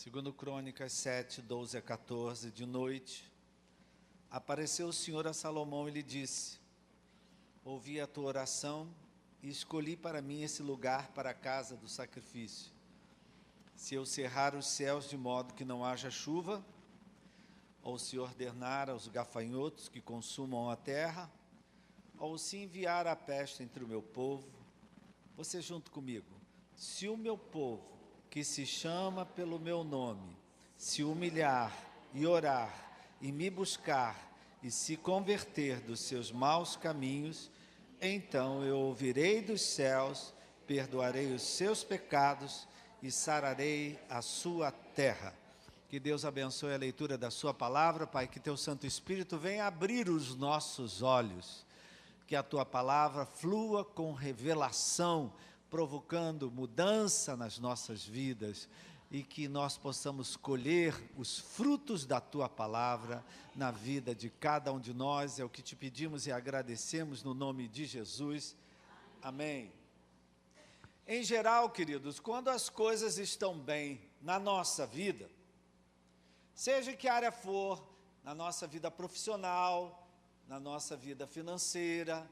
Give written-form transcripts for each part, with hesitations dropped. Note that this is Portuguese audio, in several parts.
Segundo Crônicas 7, 12 a 14, de noite, apareceu o Senhor a Salomão e lhe disse: ouvi a tua oração e escolhi para mim esse lugar para a casa do sacrifício. Se eu cerrar os céus de modo que não haja chuva, ou se ordenar aos gafanhotos que consumam a terra, ou se enviar a peste entre o meu povo, você junto comigo, se o meu povo, que se chama pelo meu nome, se humilhar e orar e me buscar e se converter dos seus maus caminhos, então eu ouvirei dos céus, perdoarei os seus pecados e sararei a sua terra. Que Deus abençoe a leitura da sua palavra, Pai, que teu Santo Espírito venha abrir os nossos olhos, que a tua palavra flua com revelação, provocando mudança nas nossas vidas, e que nós possamos colher os frutos da tua palavra na vida de cada um de nós. É o que te pedimos e agradecemos no nome de Jesus. Amém. Em geral, queridos, quando as coisas estão bem na nossa vida, seja em que área for, na nossa vida profissional, na nossa vida financeira,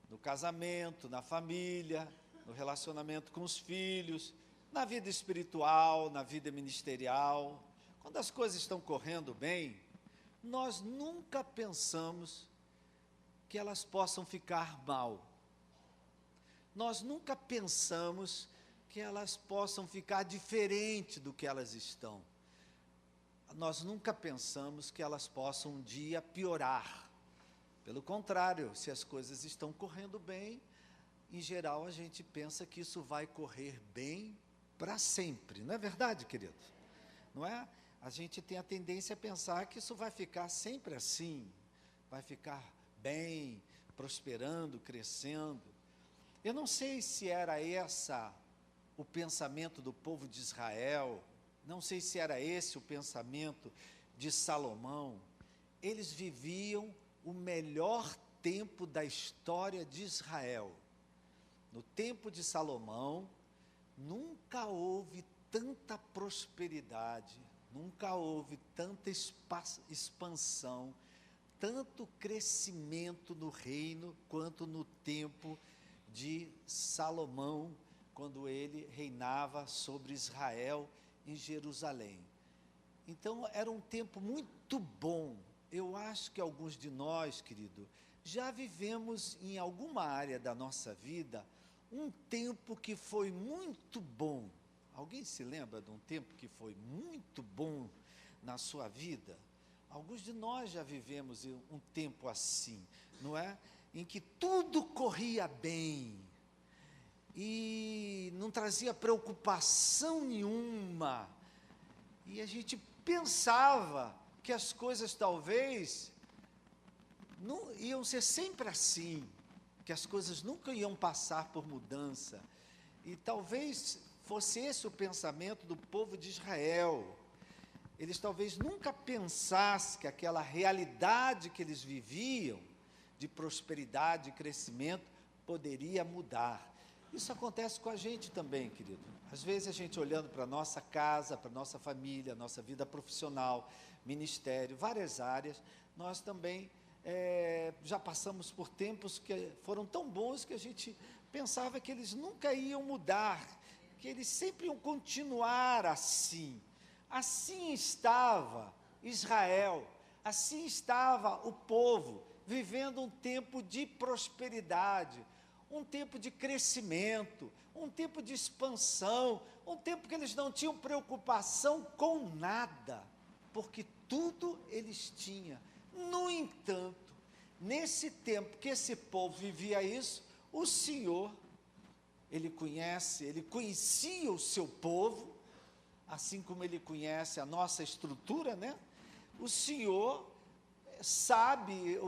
no casamento, na família, no relacionamento com os filhos, na vida espiritual, na vida ministerial, quando as coisas estão correndo bem, nós nunca pensamos que elas possam ficar mal. Nós nunca pensamos que elas possam ficar diferente do que elas estão. Nós nunca pensamos que elas possam um dia piorar. Pelo contrário, se as coisas estão correndo bem, em geral a gente pensa que isso vai correr bem para sempre. Não é verdade, querido? Não é? A gente tem a tendência a pensar que isso vai ficar sempre assim, vai ficar bem, prosperando, crescendo. Eu não sei se era o pensamento do povo de Israel, não sei se era esse o pensamento de Salomão. Eles viviam o melhor tempo da história de Israel. No tempo de Salomão, nunca houve tanta prosperidade, nunca houve tanta expansão, tanto crescimento no reino, quanto no tempo de Salomão, quando ele reinava sobre Israel em Jerusalém. Então, era um tempo muito bom. Eu acho que alguns de nós, querido, já vivemos em alguma área da nossa vida um tempo que foi muito bom. Alguém se lembra de um tempo que foi muito bom na sua vida? Alguns de nós já vivemos um tempo assim, não é? Em que tudo corria bem e não trazia preocupação nenhuma. E a gente pensava que as coisas talvez não iam ser sempre assim, que as coisas nunca iam passar por mudança. E talvez fosse esse o pensamento do povo de Israel. Eles talvez nunca pensassem que aquela realidade que eles viviam, de prosperidade e crescimento, poderia mudar. Isso acontece com a gente também, querido. Às vezes a gente olhando para a nossa casa, para a nossa família, nossa vida profissional, ministério, várias áreas, nós também já passamos por tempos que foram tão bons que a gente pensava que eles nunca iam mudar, que eles sempre iam continuar assim. Assim estava Israel, assim estava o povo, vivendo um tempo de prosperidade, um tempo de crescimento, um tempo de expansão, um tempo que eles não tinham preocupação com nada, porque tudo eles tinham. No entanto, nesse tempo que esse povo vivia isso, o Senhor, Ele conhecia o seu povo, assim como Ele conhece a nossa estrutura, né? O Senhor sabia,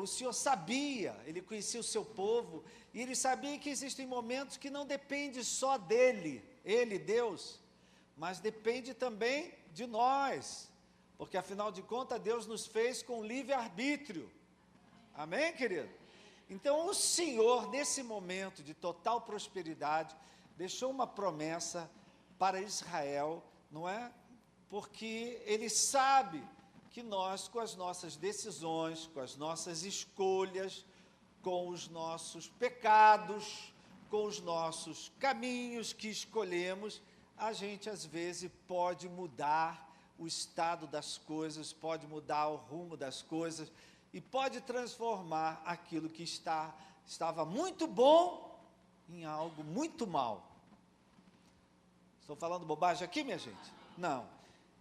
Ele conhecia o seu povo, e Ele sabia que existem momentos que não depende só dEle, Ele, Deus, mas depende também de nós, porque afinal de contas Deus nos fez com livre-arbítrio. Amém, querido? Então o Senhor, nesse momento de total prosperidade, deixou uma promessa para Israel, não é? porque Ele sabe que nós, com as nossas decisões, com as nossas escolhas, com os nossos pecados, com os nossos caminhos que escolhemos, a gente às vezes pode mudar o estado das coisas, pode mudar o rumo das coisas e pode transformar aquilo que estava muito bom em algo muito mal. Estou falando bobagem aqui, minha gente? Não.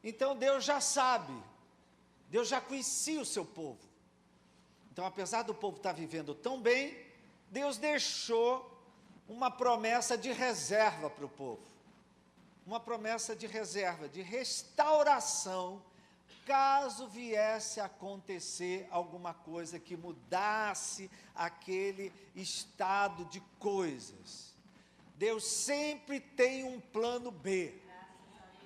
Então Deus já sabe, Deus já conhecia o seu povo. Então, apesar do povo estar vivendo tão bem, Deus deixou uma promessa de reserva para o povo. Uma promessa de reserva, de restauração, caso viesse a acontecer alguma coisa que mudasse aquele estado de coisas. Deus sempre tem um plano B.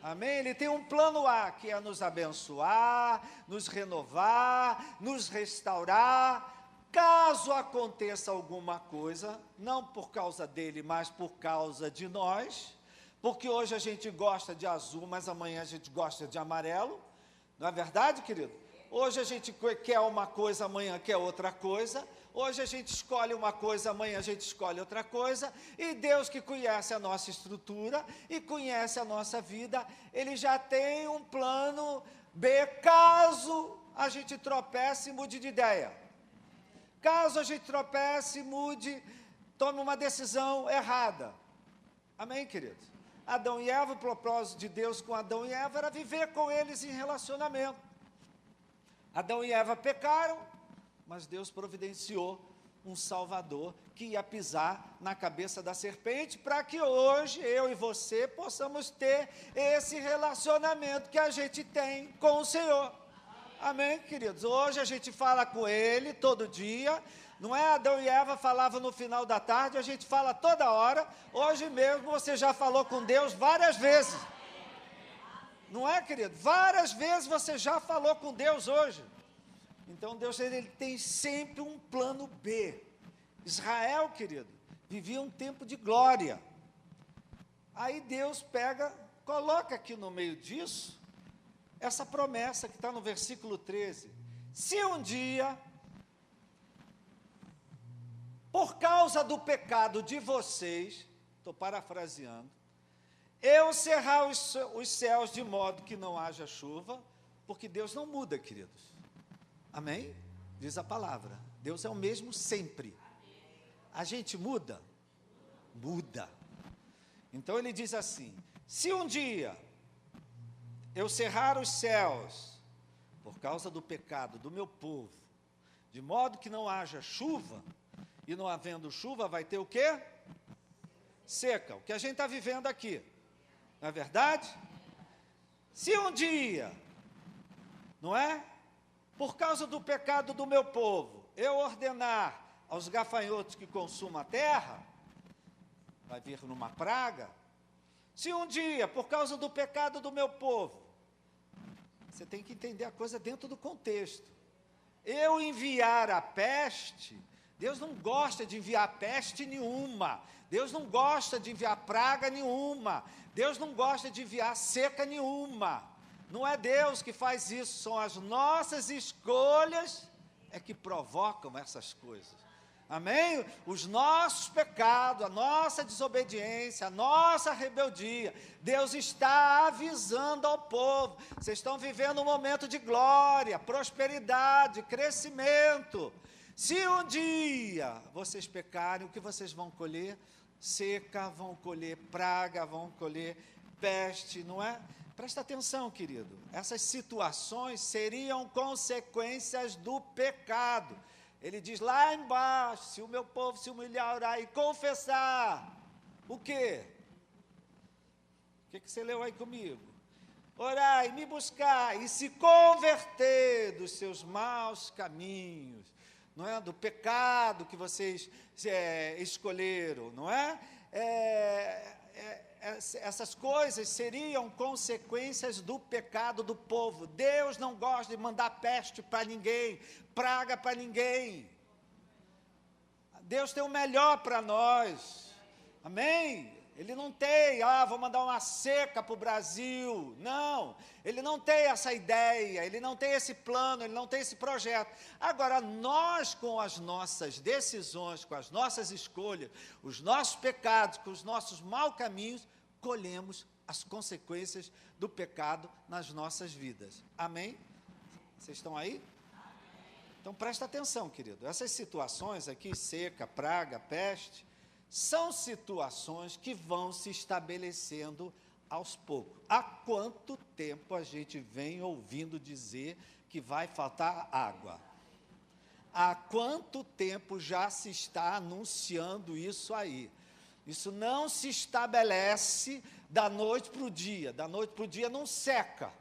Amém? Ele tem um plano A, que é nos abençoar, nos renovar, nos restaurar. Caso aconteça alguma coisa, não por causa dele, mas por causa de nós, porque hoje a gente gosta de azul, mas amanhã a gente gosta de amarelo. Não é verdade, querido? Hoje a gente quer uma coisa, amanhã quer outra coisa. Hoje a gente escolhe uma coisa, amanhã a gente escolhe outra coisa. E Deus, que conhece a nossa estrutura e conhece a nossa vida, Ele já tem um plano B, caso a gente tropece e mude de ideia. Caso a gente tropece e mude, tome uma decisão errada. Amém, queridos? Adão e Eva, o propósito de Deus com Adão e Eva era viver com eles em relacionamento. Adão e Eva pecaram, mas Deus providenciou um Salvador que ia pisar na cabeça da serpente, para que hoje eu e você possamos ter esse relacionamento que a gente tem com o Senhor. Amém, queridos? Hoje a gente fala com Ele todo dia. Não é? Adão e Eva falavam no final da tarde, a gente fala toda hora. Hoje mesmo você já falou com Deus várias vezes. Não é, querido? Várias vezes você já falou com Deus hoje. Então Deus, ele tem sempre um plano B. Israel, querido, vivia um tempo de glória. Aí Deus pega, coloca aqui no meio disso, essa promessa que está no versículo 13. Se um dia, por causa do pecado de vocês, estou parafraseando, eu cerrar os céus de modo que não haja chuva, porque Deus não muda, queridos. Amém? Diz a palavra. Deus é o mesmo sempre. A gente muda? Muda. Então ele diz assim: se um dia eu cerrar os céus, por causa do pecado do meu povo, de modo que não haja chuva, e não havendo chuva, vai ter o quê? Seca, o que a gente está vivendo aqui. Não é verdade? Se um dia, não é? Por causa do pecado do meu povo, eu ordenar aos gafanhotos que consumam a terra, vai vir numa praga. Se um dia, por causa do pecado do meu povo, você tem que entender a coisa dentro do contexto, eu enviar a peste, Deus não gosta de enviar peste nenhuma, Deus não gosta de enviar praga nenhuma, Deus não gosta de enviar seca nenhuma. Não é Deus que faz isso, são as nossas escolhas é que provocam essas coisas. Amém? Os nossos pecados, a nossa desobediência, a nossa rebeldia, Deus está avisando ao povo. Vocês estão vivendo um momento de glória, prosperidade, crescimento. Se um dia vocês pecarem, o que vocês vão colher? Seca, vão colher praga, vão colher peste, não é? Presta atenção, querido. Essas situações seriam consequências do pecado. Ele diz lá embaixo, se o meu povo se humilhar, orar e confessar, o quê? O que você leu aí comigo? Orar e me buscar e se converter dos seus maus caminhos, não é? Do pecado que vocês escolheram, não é? Essas coisas seriam consequências do pecado do povo. Deus não gosta de mandar peste para ninguém, praga para ninguém. Deus tem o melhor para nós. Amém? Ele não tem, vou mandar uma seca para o Brasil. Não, ele não tem essa ideia, ele não tem esse plano, ele não tem esse projeto. Agora, nós, com as nossas decisões, com as nossas escolhas, os nossos pecados, com os nossos maus caminhos, colhemos as consequências do pecado nas nossas vidas. Amém? Vocês estão aí? Então, presta atenção, querido. Essas situações aqui, seca, praga, peste, são situações que vão se estabelecendo aos poucos. Há quanto tempo a gente vem ouvindo dizer que vai faltar água? Há quanto tempo já se está anunciando isso aí? Isso não se estabelece da noite para o dia. Da noite para o dia não seca,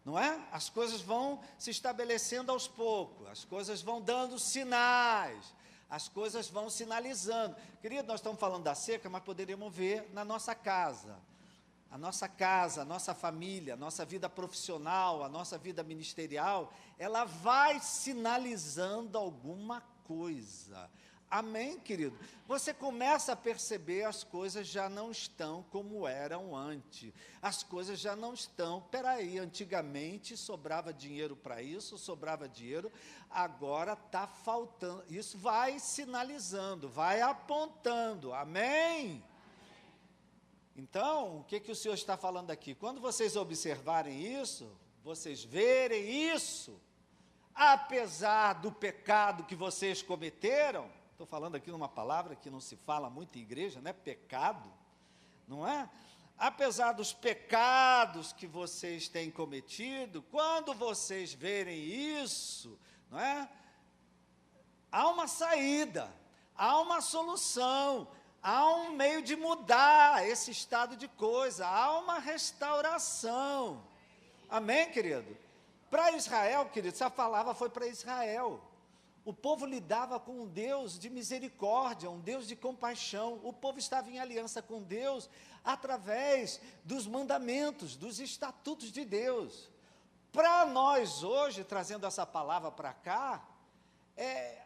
não é? As coisas vão se estabelecendo aos poucos, as coisas vão dando sinais, as coisas vão sinalizando. Querido, nós estamos falando da seca, mas poderíamos ver na nossa casa. A nossa família, a nossa vida profissional, a nossa vida ministerial, ela vai sinalizando alguma coisa. Amém, querido? Você começa a perceber as coisas já não estão como eram antes. As coisas já não estão. Peraí, antigamente sobrava dinheiro para isso, sobrava dinheiro, agora está faltando. Isso vai sinalizando, vai apontando. Amém? Então, o que o Senhor está falando aqui? Quando vocês observarem isso, vocês verem isso, apesar do pecado que vocês cometeram, estou falando aqui numa palavra que não se fala muito em igreja, né? Pecado, não é? Apesar dos pecados que vocês têm cometido, quando vocês verem isso, não é? Há uma saída, há uma solução, há um meio de mudar esse estado de coisa, há uma restauração. Amém, querido? Para Israel, querido, essa palavra foi para Israel. O povo lidava com um Deus de misericórdia, um Deus de compaixão. O povo estava em aliança com Deus através dos mandamentos, dos estatutos de Deus. Para nós hoje, trazendo essa palavra para cá,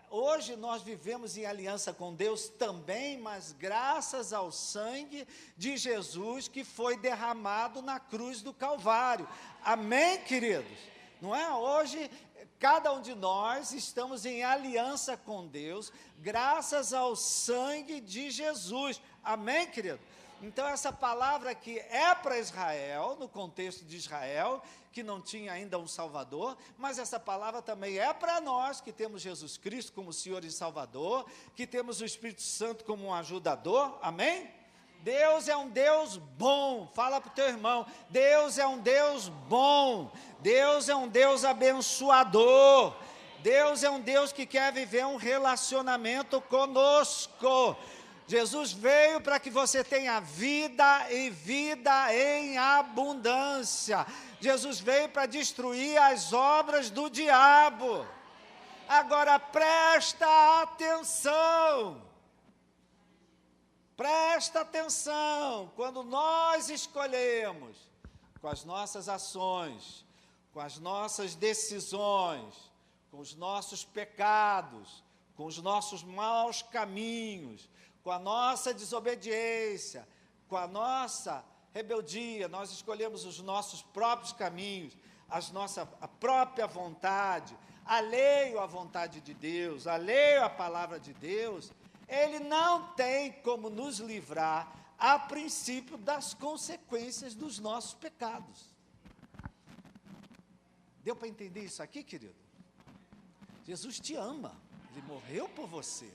hoje nós vivemos em aliança com Deus também, mas graças ao sangue de Jesus que foi derramado na cruz do Calvário. Amém, queridos? Não é? Hoje, cada um de nós estamos em aliança com Deus, graças ao sangue de Jesus. Amém, querido? Então, essa palavra aqui é para Israel, no contexto de Israel, que não tinha ainda um Salvador, mas essa palavra também é para nós, que temos Jesus Cristo como Senhor e Salvador, que temos o Espírito Santo como um ajudador. Amém? Deus é um Deus bom. Fala para o teu irmão, Deus é um Deus bom. Deus é um Deus abençoador. Deus é um Deus que quer viver um relacionamento conosco. Jesus veio para que você tenha vida e vida em abundância. Jesus veio para destruir as obras do diabo. Agora presta atenção. Presta atenção. Quando nós escolhemos, com as nossas ações, com as nossas decisões, com os nossos pecados, com os nossos maus caminhos, com a nossa desobediência, com a nossa rebeldia, nós escolhemos os nossos próprios caminhos, a própria vontade, alheio à vontade de Deus, alheio à palavra de Deus, Ele não tem como nos livrar, a princípio, das consequências dos nossos pecados. Deu para entender isso aqui, querido? Jesus te ama, Ele morreu por você.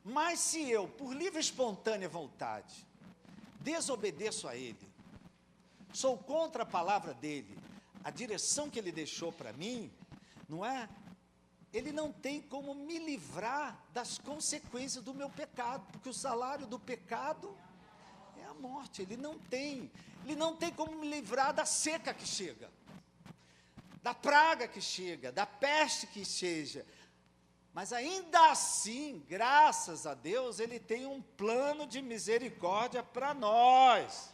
Mas se eu, por livre e espontânea vontade, desobedeço a Ele, sou contra a palavra dEle, a direção que Ele deixou para mim, não é? Ele não tem como me livrar das consequências do meu pecado, porque o salário do pecado é a morte. Ele não tem como me livrar da seca que chega, da praga que chega, da peste que seja. Mas ainda assim, graças a Deus, Ele tem um plano de misericórdia para nós.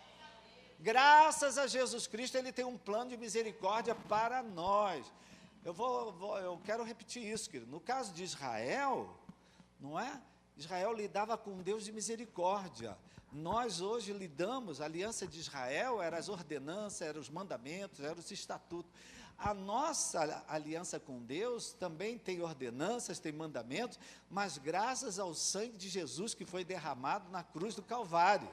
Graças a Jesus Cristo, Ele tem um plano de misericórdia para nós. Eu quero repetir isso, querido. No caso de Israel, não é? Israel lidava com um Deus de misericórdia. Nós hoje lidamos, a aliança de Israel era as ordenanças, eram os mandamentos, eram os estatutos. A nossa aliança com Deus também tem ordenanças, tem mandamentos, mas graças ao sangue de Jesus que foi derramado na cruz do Calvário.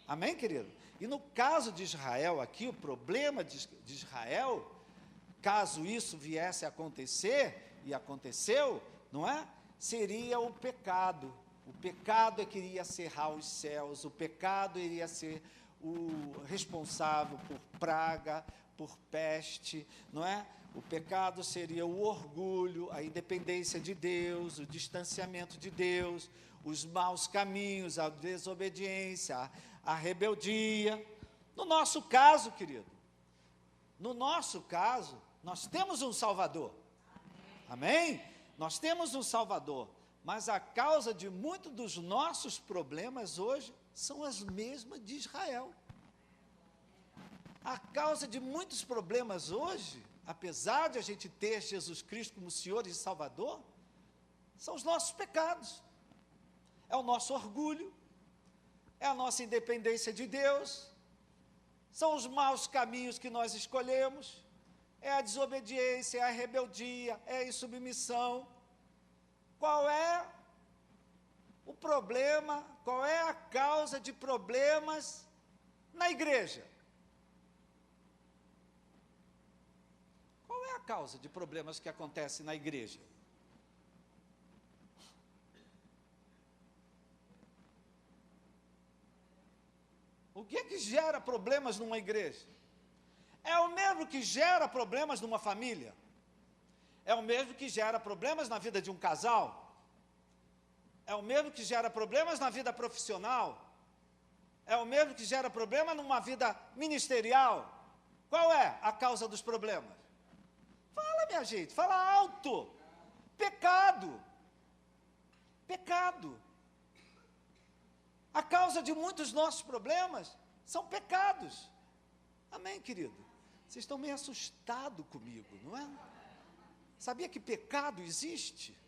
Amém, querido? E no caso de Israel aqui, o problema de Israel, caso isso viesse a acontecer, e aconteceu, não é? Seria o pecado. O pecado é que iria cerrar os céus, o pecado iria ser o responsável por praga, por peste, não é? O pecado seria o orgulho, a independência de Deus, o distanciamento de Deus, os maus caminhos, a desobediência, a rebeldia. No nosso caso, querido, no nosso caso, nós temos um Salvador. Amém? Nós temos um Salvador, mas a causa de muitos dos nossos problemas hoje são as mesmas de Israel. A causa de muitos problemas hoje, apesar de a gente ter Jesus Cristo como Senhor e Salvador, são os nossos pecados. É o nosso orgulho, é a nossa independência de Deus, são os maus caminhos que nós escolhemos, é a desobediência, é a rebeldia, é a insubmissão. Qual é o problema, qual é a causa de problemas na igreja? Qual é a causa de problemas que acontecem na igreja? O que é que gera problemas numa igreja? É o mesmo que gera problemas numa família? É o mesmo que gera problemas na vida de um casal? É o mesmo que gera problemas na vida profissional? É o mesmo que gera problema numa vida ministerial? Qual é a causa dos problemas? Fala, minha gente, fala alto. Pecado. Pecado. A causa de muitos nossos problemas são pecados. Amém, querido? Vocês estão meio assustados comigo, não é? Sabia que pecado existe?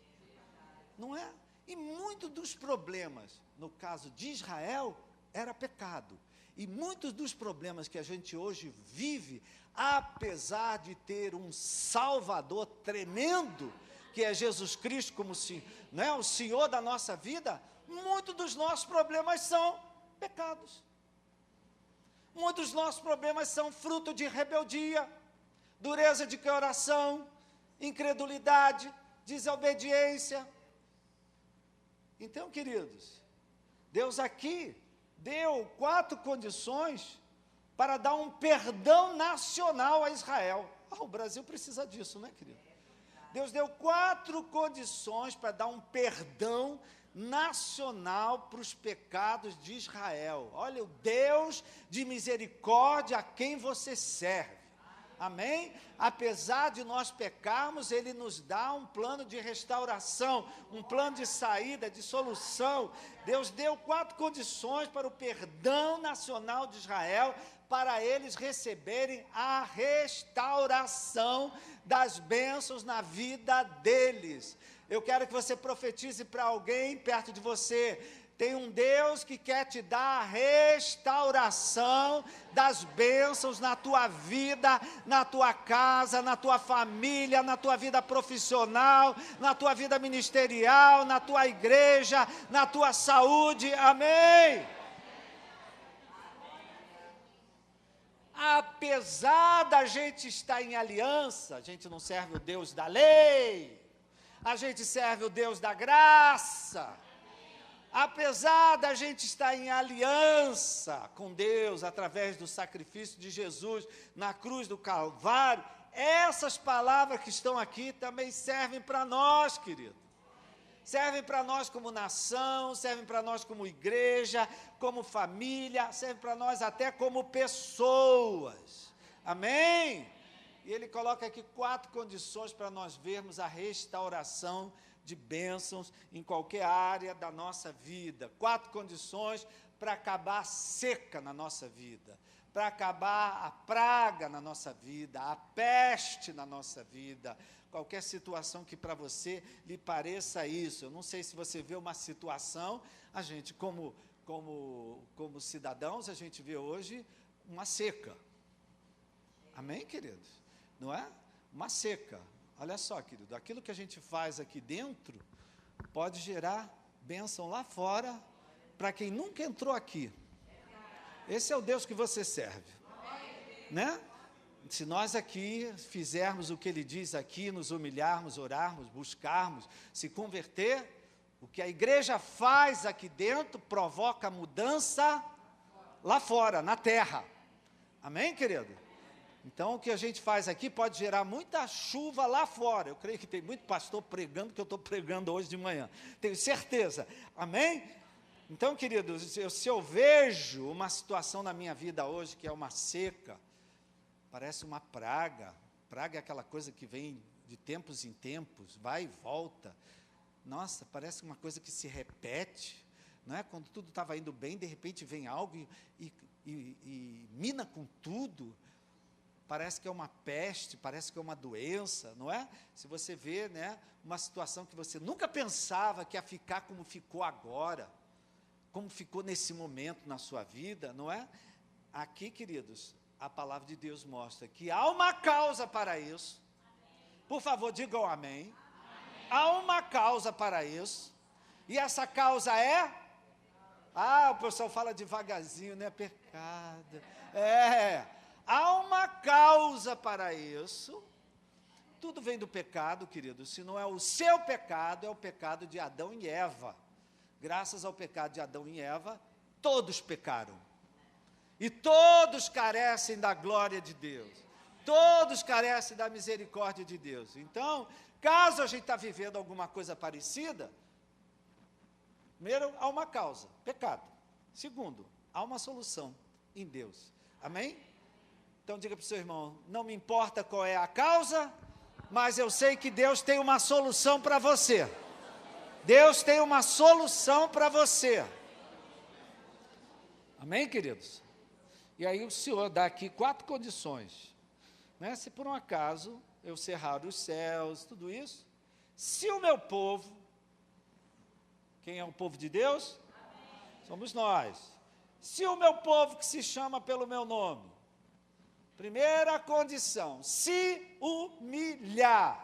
Não é? E muitos dos problemas, no caso de Israel, era pecado. E muitos dos problemas que a gente hoje vive, apesar de ter um Salvador tremendo, que é Jesus Cristo como não é, o Senhor da nossa vida, muitos dos nossos problemas são pecados. Muitos dos nossos problemas são fruto de rebeldia, dureza de coração, incredulidade, desobediência. Então, queridos, Deus aqui deu 4 condições para dar um perdão nacional a Israel. O Brasil precisa disso, né, querido? Deus deu 4 condições para dar um perdão nacional para os pecados de Israel. Olha, o Deus de misericórdia a quem você serve. Amém? Apesar de nós pecarmos, Ele nos dá um plano de restauração, um plano de saída, de solução. Deus deu 4 condições para o perdão nacional de Israel, para eles receberem a restauração das bênçãos na vida deles. Eu quero que você profetize para alguém perto de você. Tem um Deus que quer te dar a restauração das bênçãos na tua vida, na tua casa, na tua família, na tua vida profissional, na tua vida ministerial, na tua igreja, na tua saúde. Amém? Apesar da gente estar em aliança, a gente não serve o Deus da lei, a gente serve o Deus da graça. Apesar da gente estar em aliança com Deus, através do sacrifício de Jesus na cruz do Calvário, essas palavras que estão aqui também servem para nós, querido. Servem para nós como nação, servem para nós como igreja, como família, servem para nós até como pessoas. Amém? E ele coloca aqui 4 condições para nós vermos a restauração de bênçãos em qualquer área da nossa vida. 4 condições para acabar a seca na nossa vida, para acabar a praga na nossa vida, a peste na nossa vida, qualquer situação que para você lhe pareça isso. Eu não sei se você vê uma situação, a gente como como cidadãos, a gente vê hoje uma seca. Amém, queridos? Não é? Uma seca. Olha só, querido, aquilo que a gente faz aqui dentro pode gerar bênção lá fora para quem nunca entrou aqui. Esse é o Deus que você serve, né? Se nós aqui fizermos o que Ele diz aqui, nos humilharmos, orarmos, buscarmos, se converter, o que a igreja faz aqui dentro provoca mudança lá fora, na terra. Amém, querido? Então, o que a gente faz aqui pode gerar muita chuva lá fora. Eu creio que tem muito pastor pregando que eu estou pregando hoje de manhã. Tenho certeza. Amém? Então, queridos, se eu vejo uma situação na minha vida hoje que é uma seca, parece uma praga. Praga é aquela coisa que vem de tempos em tempos, vai e volta. Nossa, parece uma coisa que se repete, não é? Quando tudo estava indo bem, de repente vem algo e mina com tudo. Parece que é uma peste, parece que é uma doença, não é? Se você vê, né, uma situação que você nunca pensava que ia ficar como ficou agora, como ficou nesse momento na sua vida, não é? Aqui, queridos, a palavra de Deus mostra que há uma causa para isso. Por favor, digam amém. Há uma causa para isso. E essa causa é? O pessoal fala devagarzinho, né? Pecado. Há uma causa para isso. Tudo vem do pecado, querido. Se não é o seu pecado, é o pecado de Adão e Eva. Graças ao pecado de Adão e Eva, todos pecaram. E todos carecem da glória de Deus. Todos carecem da misericórdia de Deus. Então, caso a gente está vivendo alguma coisa parecida, primeiro, há uma causa, pecado. Segundo, há uma solução em Deus. Amém? Então, diga para o seu irmão, não me importa qual é a causa, mas eu sei que Deus tem uma solução para você. Deus tem uma solução para você. Amém, queridos? E aí o Senhor dá aqui 4 condições. Né? Se por um acaso eu cerrar os céus, tudo isso, se o meu povo, quem é o povo de Deus? Amém. Somos nós. Se o meu povo que se chama pelo meu nome, primeira condição, se humilhar.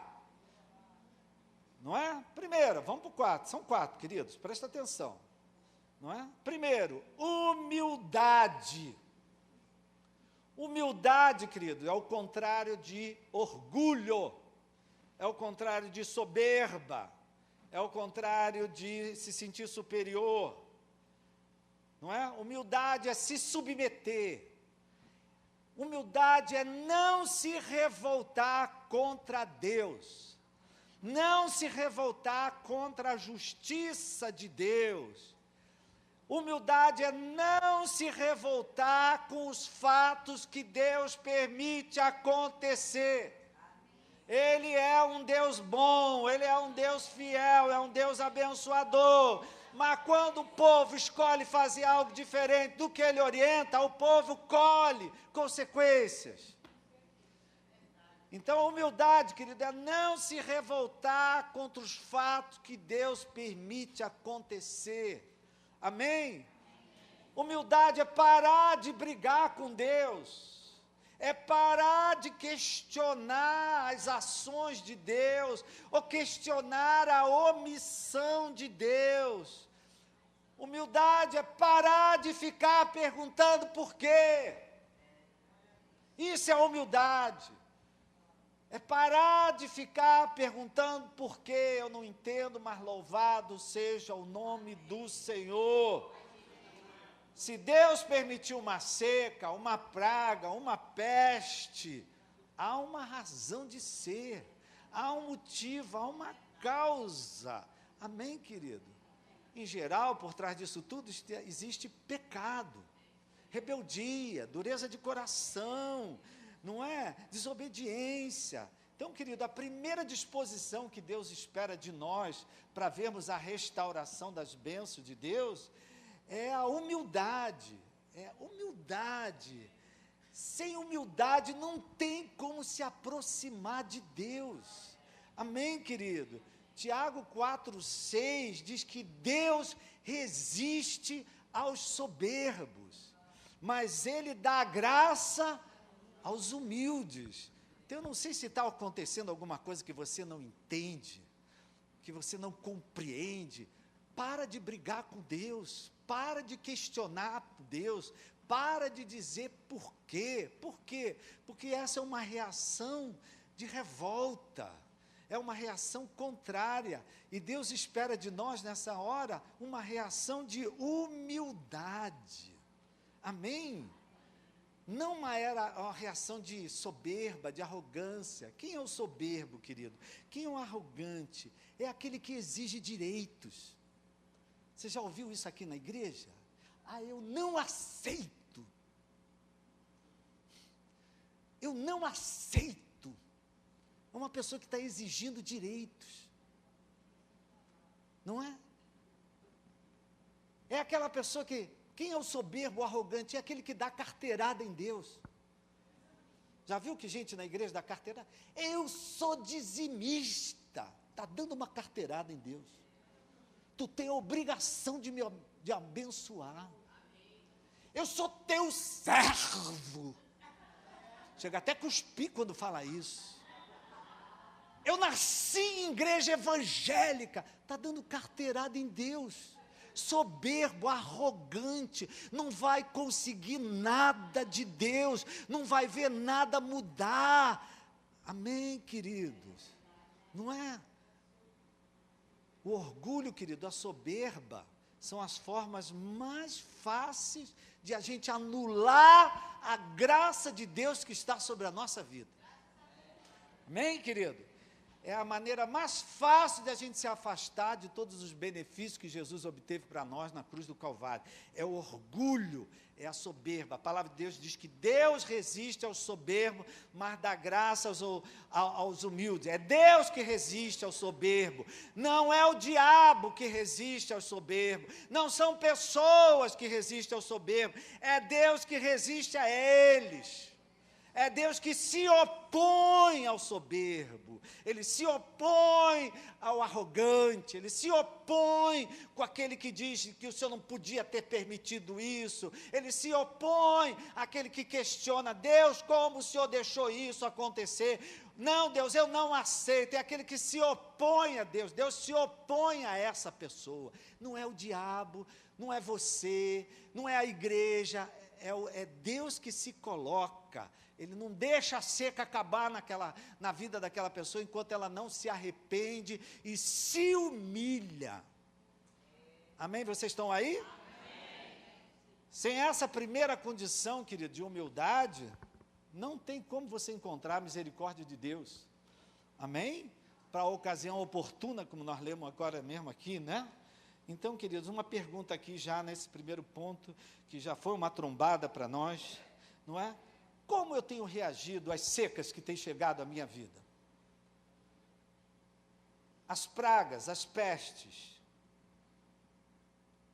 Não é? Primeiro, vamos para o 4, são 4, queridos, presta atenção. Não é? Primeiro, humildade. Humildade, querido, é o contrário de orgulho, é o contrário de soberba, é o contrário de se sentir superior, não é? Humildade é se submeter, humildade é não se revoltar contra Deus, não se revoltar contra a justiça de Deus. Humildade é não se revoltar com os fatos que Deus permite acontecer. Ele é um Deus bom, Ele é um Deus fiel, é um Deus abençoador. Mas quando o povo escolhe fazer algo diferente do que Ele orienta, o povo colhe consequências. Então, a humildade, querido, é não se revoltar contra os fatos que Deus permite acontecer. Amém? Humildade é parar de brigar com Deus, é parar de questionar as ações de Deus, ou questionar a omissão de Deus. Humildade é parar de ficar perguntando por quê. Isso é humildade. É parar de ficar perguntando por quê, eu não entendo, mas louvado seja o nome do Senhor. Se Deus permitiu uma seca, uma praga, uma peste, há uma razão de ser, há um motivo, há uma causa. Amém, querido? Em geral, por trás disso tudo existe pecado, rebeldia, dureza de coração, não é? Desobediência. Então, querido, a primeira disposição que Deus espera de nós para vermos a restauração das bênçãos de Deus é a humildade. É humildade. Sem humildade não tem como se aproximar de Deus. Amém, querido? Tiago 4,6 diz que Deus resiste aos soberbos, mas Ele dá graça aos humildes. Então, eu não sei se está acontecendo alguma coisa que você não entende, que você não compreende. Para de brigar com Deus, para de questionar Deus, para de dizer por quê. Por quê? Porque essa é uma reação de revolta, é uma reação contrária, e Deus espera de nós nessa hora uma reação de humildade. Amém? Não uma reação de soberba, de arrogância. Quem é o soberbo, querido? Quem é o arrogante? É aquele que exige direitos. Você já ouviu isso aqui na igreja? Eu não aceito. Eu não aceito. É uma pessoa que está exigindo direitos. Não é? É aquela pessoa que... Quem é o soberbo, o arrogante? É aquele que dá carteirada em Deus. Já viu que gente na igreja dá carteirada? Eu sou dizimista. Está dando uma carteirada em Deus. Tu tem a obrigação de abençoar. Eu sou teu servo. Chega até a cuspir quando fala isso. Eu nasci em igreja evangélica. Está dando carteirada em Deus. Soberbo, arrogante, não vai conseguir nada de Deus, não vai ver nada mudar. Amém, queridos? Não é? O orgulho, querido, a soberba, são as formas mais fáceis de a gente anular a graça de Deus que está sobre a nossa vida. Amém, querido? É a maneira mais fácil de a gente se afastar de todos os benefícios que Jesus obteve para nós na cruz do Calvário. É o orgulho, é a soberba. A palavra de Deus diz que Deus resiste aos soberbos, mas dá graça aos humildes. É Deus que resiste ao soberbo. Não é o diabo que resiste aos soberbos. Não são pessoas que resistem ao soberbo. É Deus que resiste a eles. É Deus que se opõe ao soberbo, Ele se opõe ao arrogante, Ele se opõe com aquele que diz que o Senhor não podia ter permitido isso, Ele se opõe àquele que questiona, Deus, como o Senhor deixou isso acontecer? Não, Deus, eu não aceito. É aquele que se opõe a Deus, Deus se opõe a essa pessoa. Não é o diabo, não é você, não é a igreja, é Deus que se coloca. Ele não deixa a seca acabar na vida daquela pessoa, enquanto ela não se arrepende e se humilha. Amém? Vocês estão aí? Amém. Sem essa primeira condição, querido, de humildade, não tem como você encontrar a misericórdia de Deus. Amém? Para a ocasião oportuna, como nós lemos agora mesmo aqui, né? Então, queridos, uma pergunta aqui já nesse primeiro ponto, que já foi uma trombada para nós, não é? Como eu tenho reagido às secas que têm chegado à minha vida? As pragas, as pestes,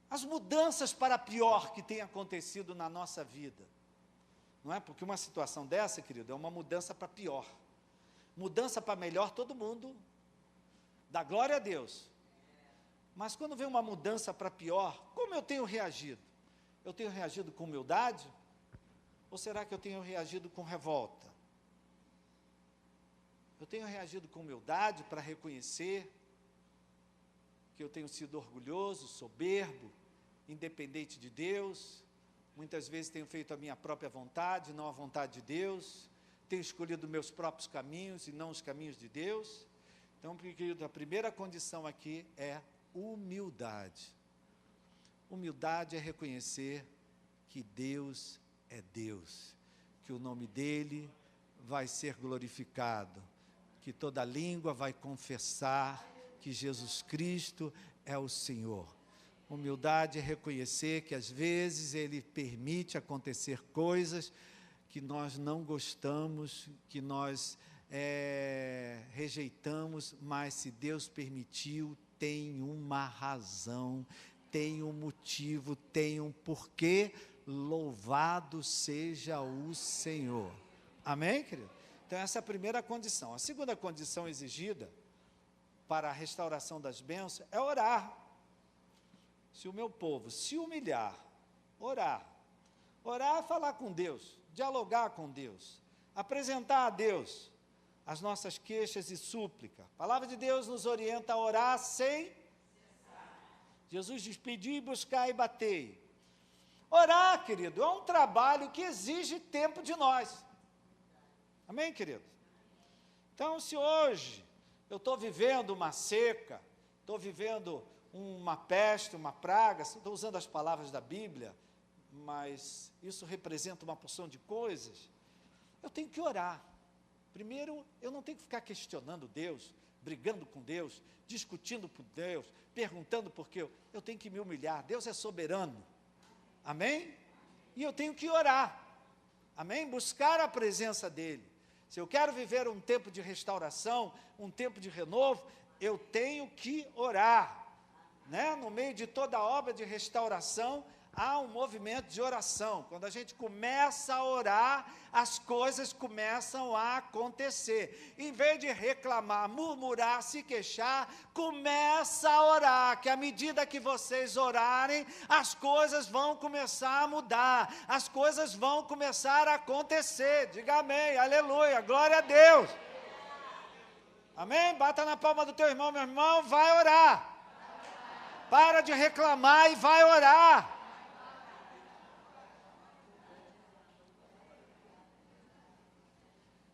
as mudanças para pior que têm acontecido na nossa vida. Não é? Porque uma situação dessa, querido, é uma mudança para pior. Mudança para melhor, todo mundo dá glória a Deus. Mas quando vem uma mudança para pior, como eu tenho reagido? Eu tenho reagido com humildade? Ou será que eu tenho reagido com revolta? Eu tenho reagido com humildade para reconhecer que eu tenho sido orgulhoso, soberbo, independente de Deus. Muitas vezes tenho feito a minha própria vontade, não a vontade de Deus. Tenho escolhido meus próprios caminhos e não os caminhos de Deus. Então, querido, a primeira condição aqui é humildade. Humildade é reconhecer que Deus é Deus, que o nome dEle vai ser glorificado, que toda língua vai confessar que Jesus Cristo é o Senhor. Humildade é reconhecer que às vezes Ele permite acontecer coisas que nós não gostamos, que nós rejeitamos, mas se Deus permitiu, tem uma razão, tem um motivo, tem um porquê. Louvado seja o Senhor. Amém, querido? Então, essa é a primeira condição. A segunda condição exigida para a restauração das bênçãos é orar. Se o meu povo se humilhar Orar. Orar é falar com Deus, dialogar com Deus, apresentar a Deus as nossas queixas e súplica. A palavra de Deus nos orienta a orar sem cessar. Jesus diz, pedi e buscar e batei. Orar, querido, é um trabalho que exige tempo de nós. Amém, querido? Então, se hoje eu estou vivendo uma seca, estou vivendo uma peste, uma praga, estou usando as palavras da Bíblia, mas isso representa uma porção de coisas, eu tenho que orar. Primeiro, eu não tenho que ficar questionando Deus, brigando com Deus, discutindo com Deus, perguntando por quê. Eu tenho que me humilhar. Deus é soberano. Amém? E eu tenho que orar. Amém? Buscar a presença dEle. Se eu quero viver um tempo de restauração, um tempo de renovo, eu tenho que orar. Né? No meio de toda a obra de restauração, há um movimento de oração. Quando a gente começa a orar, as coisas começam a acontecer. Em vez de reclamar, murmurar, se queixar, começa a orar, que à medida que vocês orarem, as coisas vão começar a mudar, as coisas vão começar a acontecer. Diga amém, aleluia, glória a Deus. Amém? Bata na palma do teu irmão, meu irmão, vai orar. Para de reclamar e vai orar.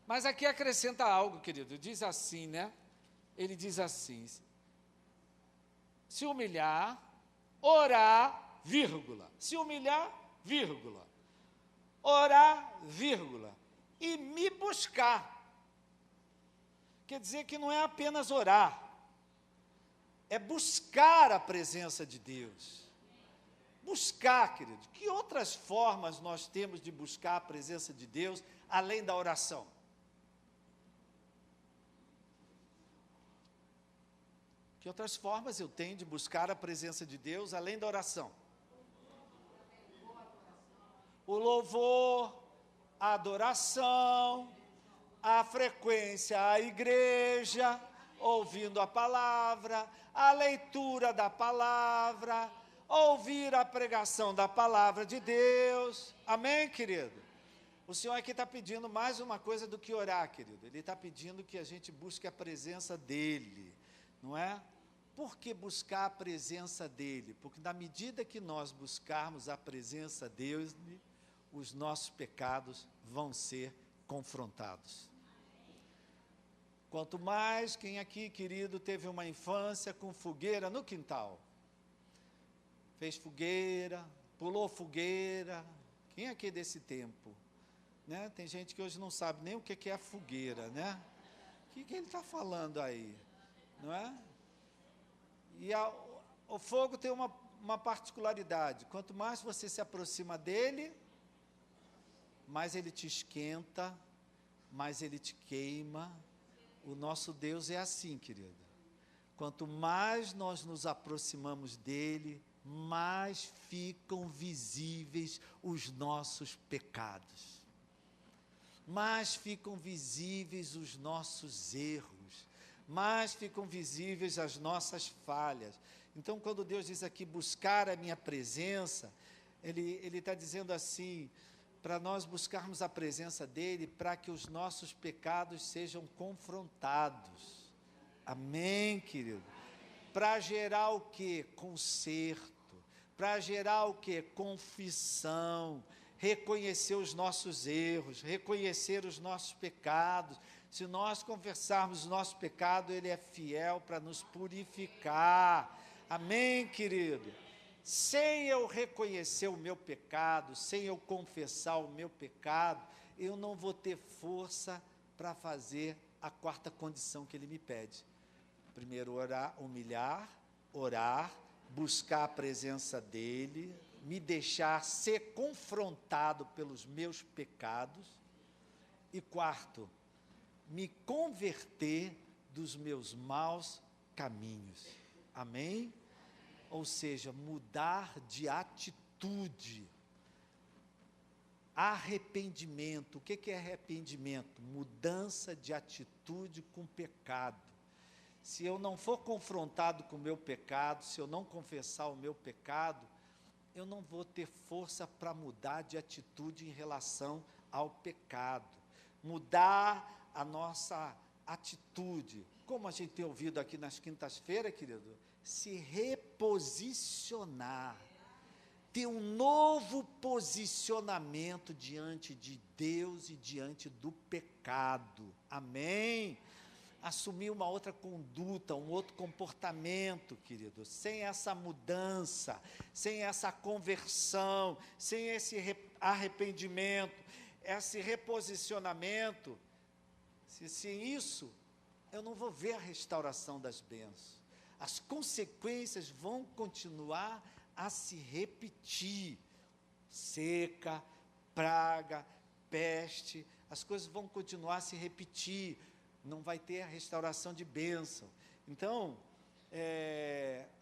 Mas aqui acrescenta algo, querido, diz assim, né? Ele diz assim, se humilhar, orar, vírgula, se humilhar, vírgula, orar, vírgula, e me buscar. Quer dizer que não é apenas orar, é buscar a presença de Deus. Buscar, querido, que outras formas nós temos de buscar a presença de Deus, além da oração? Que outras formas eu tenho de buscar a presença de Deus, além da oração? O louvor, a adoração, a frequência à igreja, ouvindo a palavra, a leitura da palavra, ouvir a pregação da palavra de Deus. Amém, querido? O Senhor aqui está pedindo mais uma coisa do que orar, querido. Ele está pedindo que a gente busque a presença dEle, não é? Por que buscar a presença dEle? Porque na medida que nós buscarmos a presença dEle, os nossos pecados vão ser confrontados. Quanto mais, quem aqui, querido, teve uma infância com fogueira no quintal? Fez fogueira, pulou fogueira. Quem aqui é desse tempo? Né? Tem gente que hoje não sabe nem o que é a fogueira, né? O que ele está falando aí? Não é? E o fogo tem uma particularidade. Quanto mais você se aproxima dele, mais ele te esquenta, mais ele te queima. O nosso Deus é assim, querido. Quanto mais nós nos aproximamos dele, mais ficam visíveis os nossos pecados. Mais ficam visíveis os nossos erros. Mais ficam visíveis as nossas falhas. Então, quando Deus diz aqui, buscar a minha presença, Ele está dizendo assim, para nós buscarmos a presença dEle, para que os nossos pecados sejam confrontados. Amém, querido? Para gerar o quê? Conserto. Para gerar o quê? Confissão. Reconhecer os nossos erros, reconhecer os nossos pecados. Se nós confessarmos o nosso pecado, Ele é fiel para nos purificar. Amém, querido? Sem eu reconhecer o meu pecado, sem eu confessar o meu pecado, eu não vou ter força para fazer a quarta condição que Ele me pede. Primeiro, orar, humilhar, orar, buscar a presença dEle, me deixar ser confrontado pelos meus pecados. E quarto, me converter dos meus maus caminhos. Amém? Ou seja, mudar de atitude. Arrependimento. O que é arrependimento? Mudança de atitude com o pecado. Se eu não for confrontado com o meu pecado, se eu não confessar o meu pecado, eu não vou ter força para mudar de atitude em relação ao pecado, mudar a nossa atitude, como a gente tem ouvido aqui nas quintas-feiras, querido, se reposicionar, ter um novo posicionamento diante de Deus e diante do pecado, amém? Assumir uma outra conduta, um outro comportamento, querido, sem essa mudança, sem essa conversão, sem esse arrependimento, esse reposicionamento, sem isso, eu não vou ver a restauração das bênçãos. As consequências vão continuar a se repetir. Seca, praga, peste, as coisas vão continuar a se repetir. Não vai ter a restauração de bênção. Então,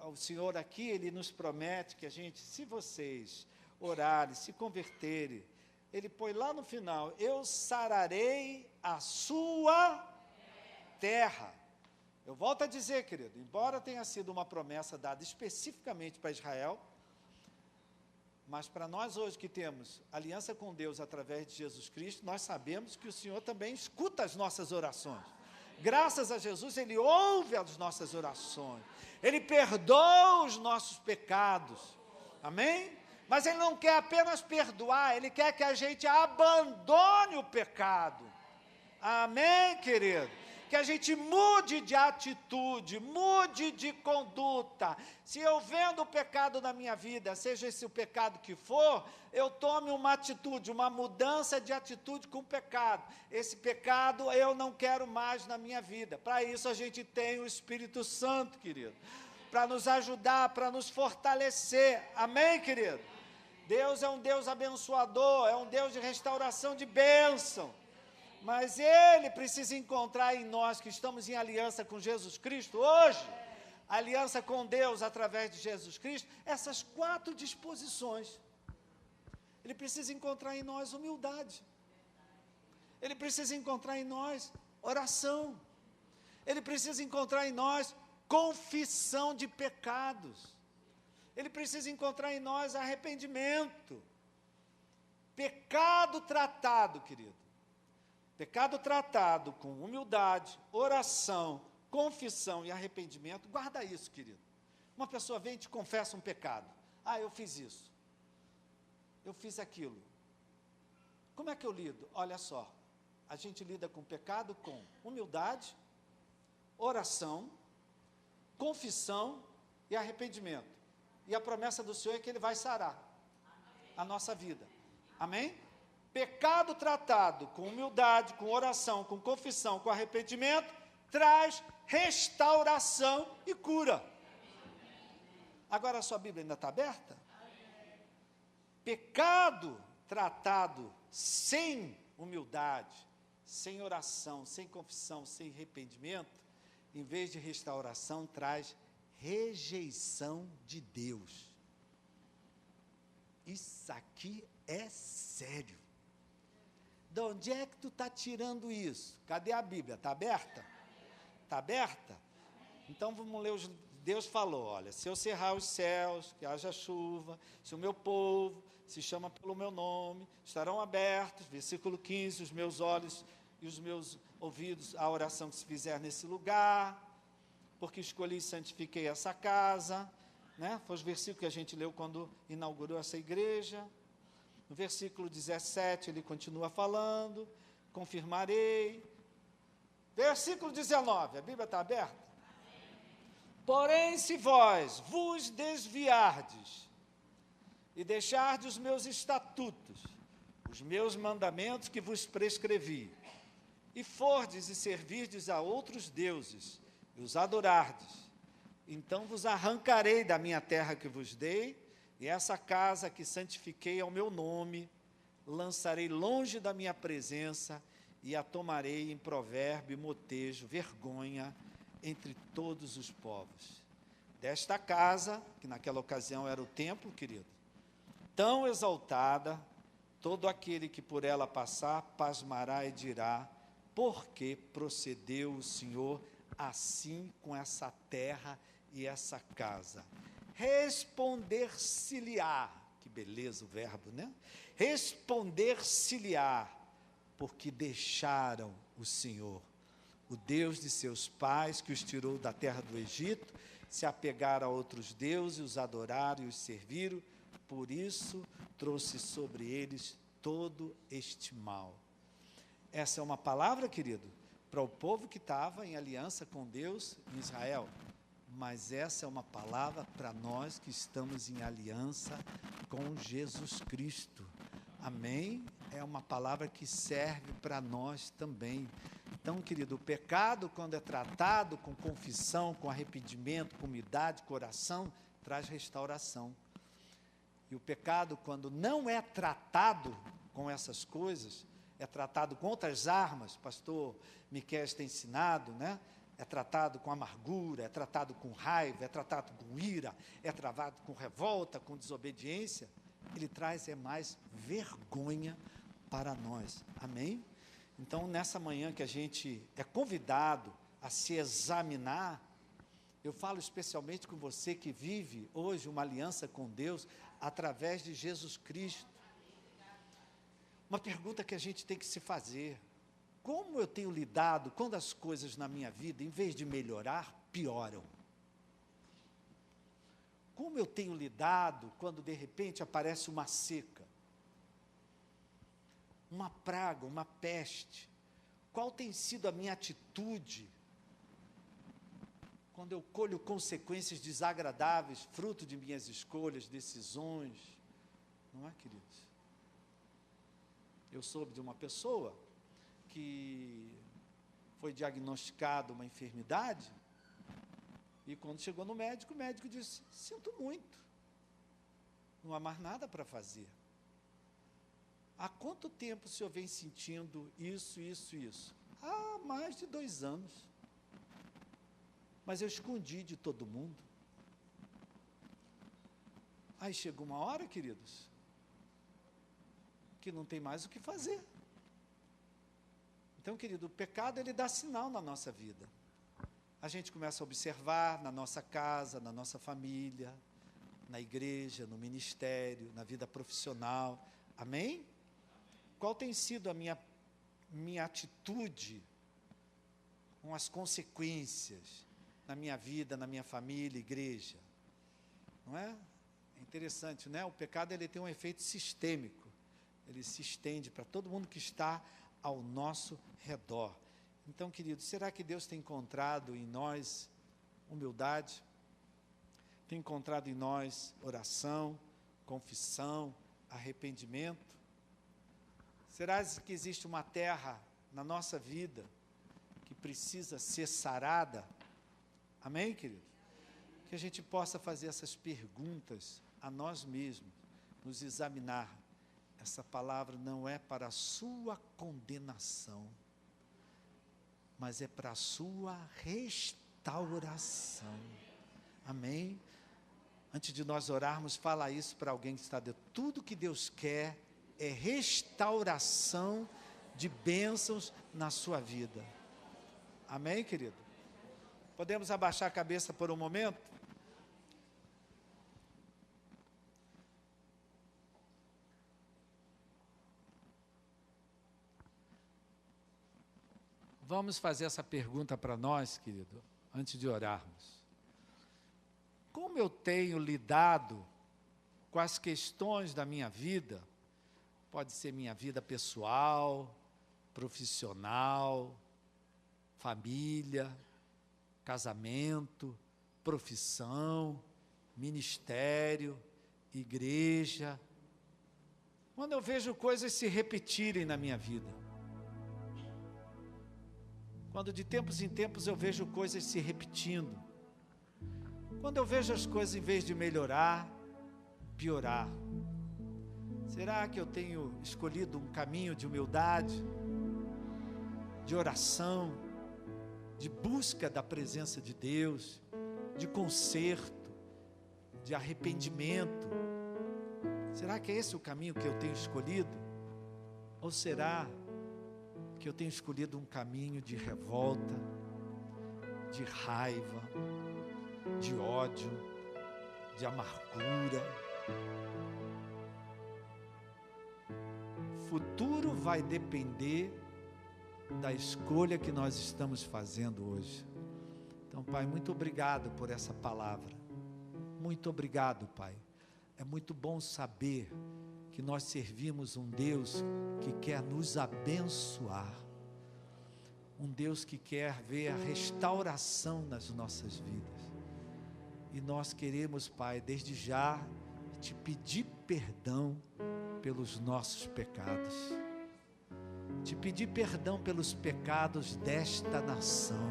o Senhor aqui, Ele nos promete que a gente, se vocês orarem, se converterem, Ele põe lá no final, eu sararei a sua terra. Eu volto a dizer, querido, embora tenha sido uma promessa dada especificamente para Israel, mas para nós hoje que temos aliança com Deus através de Jesus Cristo, nós sabemos que o Senhor também escuta as nossas orações. Graças a Jesus, Ele ouve as nossas orações. Ele perdoa os nossos pecados. Amém? Mas Ele não quer apenas perdoar, Ele quer que a gente abandone o pecado. Amém, querido? Que a gente mude de atitude, mude de conduta. Se eu vendo o pecado na minha vida, seja esse o pecado que for, eu tome uma atitude, uma mudança de atitude com o pecado. Esse pecado eu não quero mais na minha vida. Para isso a gente tem o Espírito Santo, querido, para nos ajudar, para nos fortalecer. Amém, querido? Deus é um Deus abençoador, é um Deus de restauração de bênção. Mas Ele precisa encontrar em nós, que estamos em aliança com Jesus Cristo, hoje, aliança com Deus através de Jesus Cristo, essas 4 disposições. Ele precisa encontrar em nós humildade. Ele precisa encontrar em nós oração. Ele precisa encontrar em nós confissão de pecados. Ele precisa encontrar em nós arrependimento. Pecado tratado, querido. Pecado tratado com humildade, oração, confissão e arrependimento, guarda isso, querido. Uma pessoa vem e te confessa um pecado. Ah, eu fiz isso. Eu fiz aquilo. Como é que eu lido? Olha só, a gente lida com pecado com humildade, oração, confissão e arrependimento. E a promessa do Senhor é que Ele vai sarar a nossa vida. Amém? Pecado tratado com humildade, com oração, com confissão, com arrependimento, traz restauração e cura. Agora a sua Bíblia ainda está aberta? Pecado tratado sem humildade, sem oração, sem confissão, sem arrependimento, em vez de restauração, traz rejeição de Deus. Isso aqui é sério. De onde é que tu está tirando isso? Cadê a Bíblia? Está aberta? Está aberta? Então vamos ler. Deus falou, olha, se eu cerrar os céus, que haja chuva, se o meu povo se chama pelo meu nome, estarão abertos, versículo 15, os meus olhos e os meus ouvidos, a oração que se fizer nesse lugar, porque escolhi e santifiquei essa casa, né? Foi os versículos que a gente leu quando inaugurou essa igreja. No versículo 17, ele continua falando, confirmarei. Versículo 19, a Bíblia está aberta? Porém, se vós vos desviardes e deixardes os meus estatutos, os meus mandamentos que vos prescrevi, e fordes e servirdes a outros deuses, e os adorardes, então vos arrancarei da minha terra que vos dei, e essa casa que santifiquei ao meu nome, lançarei longe da minha presença, e a tomarei em provérbio, motejo, vergonha, entre todos os povos. Desta casa, que naquela ocasião era o templo, querido, tão exaltada, todo aquele que por ela passar, pasmará e dirá, por que procedeu o Senhor assim com essa terra e essa casa? Responder-se-lhe-á, Que beleza o verbo, né? Responder-se-lhe-á, porque deixaram o Senhor, o Deus de seus pais, que os tirou da terra do Egito, se apegaram a outros deuses, os adoraram e os serviram, por isso trouxe sobre eles todo este mal. Essa é uma palavra, querido, para o povo que estava em aliança com Deus em Israel, mas essa é uma palavra para nós que estamos em aliança com Jesus Cristo. Amém? É uma palavra que serve para nós também. Então, querido, o pecado, quando é tratado com confissão, com arrependimento, com humildade, coração, traz restauração. E o pecado, quando não é tratado com essas coisas, é tratado com outras armas, pastor Miquel tem ensinado, né? É tratado com amargura, é tratado com raiva, é tratado com ira, é tratado com revolta, com desobediência, ele traz mais vergonha para nós. Amém? Então, nessa manhã que a gente é convidado a se examinar, eu falo especialmente com você que vive hoje uma aliança com Deus através de Jesus Cristo. Uma pergunta que a gente tem que se fazer: como eu tenho lidado quando as coisas na minha vida, em vez de melhorar, pioram? Como eu tenho lidado quando de repente aparece uma seca, uma praga, uma peste? Qual tem sido a minha atitude quando eu colho consequências desagradáveis, fruto de minhas escolhas, decisões? Não é, queridos? Eu soube de uma pessoa que foi diagnosticada uma enfermidade, e quando chegou no médico, o médico disse: sinto muito, não há mais nada para fazer. Há quanto tempo o senhor vem sentindo isso? Há mais de 2 anos. Mas eu escondi de todo mundo. Aí chegou uma hora, queridos, que não tem mais o que fazer. Então, querido, o pecado, ele dá sinal na nossa vida. A gente começa a observar na nossa casa, na nossa família, na igreja, no ministério, na vida profissional. Amém? Qual tem sido a minha atitude com as consequências na minha vida, na minha família, igreja? Não é? É interessante, né? O pecado, ele tem um efeito sistêmico. Ele se estende para todo mundo que está ao nosso redor. Então, querido, será que Deus tem encontrado em nós humildade? Tem encontrado em nós oração, confissão, arrependimento? Será que existe uma terra na nossa vida que precisa ser sarada? Amém, querido? Que a gente possa fazer essas perguntas a nós mesmos, nos examinar. Essa palavra não é para a sua condenação, mas é para a sua restauração. Amém? Antes de nós orarmos, fala isso para alguém que está dentro. Tudo que Deus quer é restauração de bênçãos na sua vida. Amém, querido? Podemos abaixar a cabeça por um momento? Vamos fazer essa pergunta para nós, querido, antes de orarmos. Como eu tenho lidado com as questões da minha vida? Pode ser minha vida pessoal, profissional, família, casamento, profissão, ministério, igreja. Quando eu vejo coisas se repetirem na minha vida. Quando de tempos em tempos eu vejo coisas se repetindo. Quando eu vejo as coisas, em vez de melhorar, piorar. Será que eu tenho escolhido um caminho de humildade, de oração, de busca da presença de Deus, de conserto, de arrependimento? Será que é esse o caminho que eu tenho escolhido? Ou será que eu tenho escolhido um caminho de revolta, de raiva, de ódio, de amargura? futuro vai depender da escolha que nós estamos fazendo hoje. Então, Pai, muito obrigado por essa palavra. Muito obrigado, Pai. É muito bom saber que nós servimos um Deus que quer nos abençoar. Um Deus que quer ver a restauração nas nossas vidas. E nós queremos, Pai, desde já, te pedir perdão pelos nossos pecados. Te pedir perdão pelos pecados desta nação.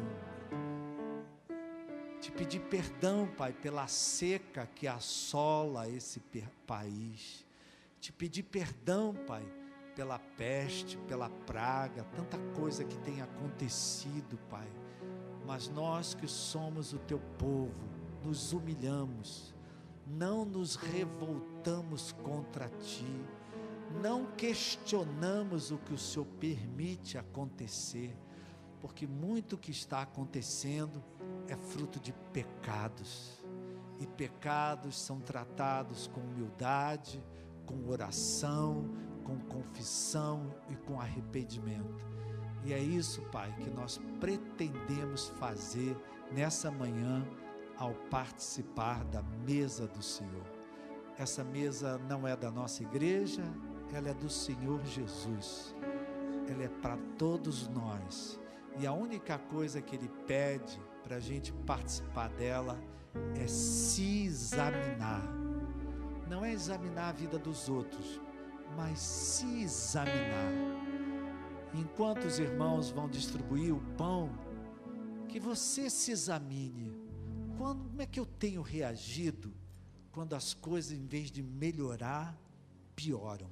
Te pedir perdão, Pai, pela seca que assola esse país. Te pedir perdão, Pai, pela peste, pela praga, tanta coisa que tem acontecido, Pai. Mas nós que somos o teu povo, nos humilhamos, não nos revoltamos contra ti, não questionamos o que o Senhor permite acontecer, porque muito que está acontecendo é fruto de pecados, e pecados são tratados com humildade, com oração, com confissão e com arrependimento. E é isso, Pai, que nós pretendemos fazer nessa manhã ao participar da mesa do Senhor. Essa mesa não é da nossa igreja, ela é do Senhor Jesus. Ela é para todos nós. E a única coisa que Ele pede para a gente participar dela é se examinar. Não é examinar a vida dos outros, mas se examinar. Enquanto os irmãos vão distribuir o pão, que você se examine. Como é que eu tenho reagido quando as coisas, em vez de melhorar, pioram?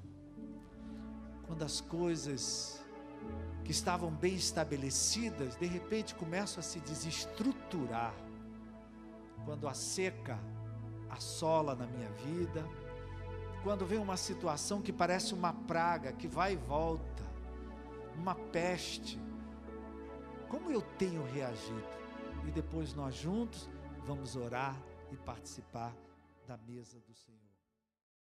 Quando as coisas que estavam bem estabelecidas, de repente começam a se desestruturar. Quando a seca assola na minha vida, quando vem uma situação que parece uma praga, que vai e volta, uma peste, como eu tenho reagido? E depois nós juntos vamos orar e participar da mesa do Senhor.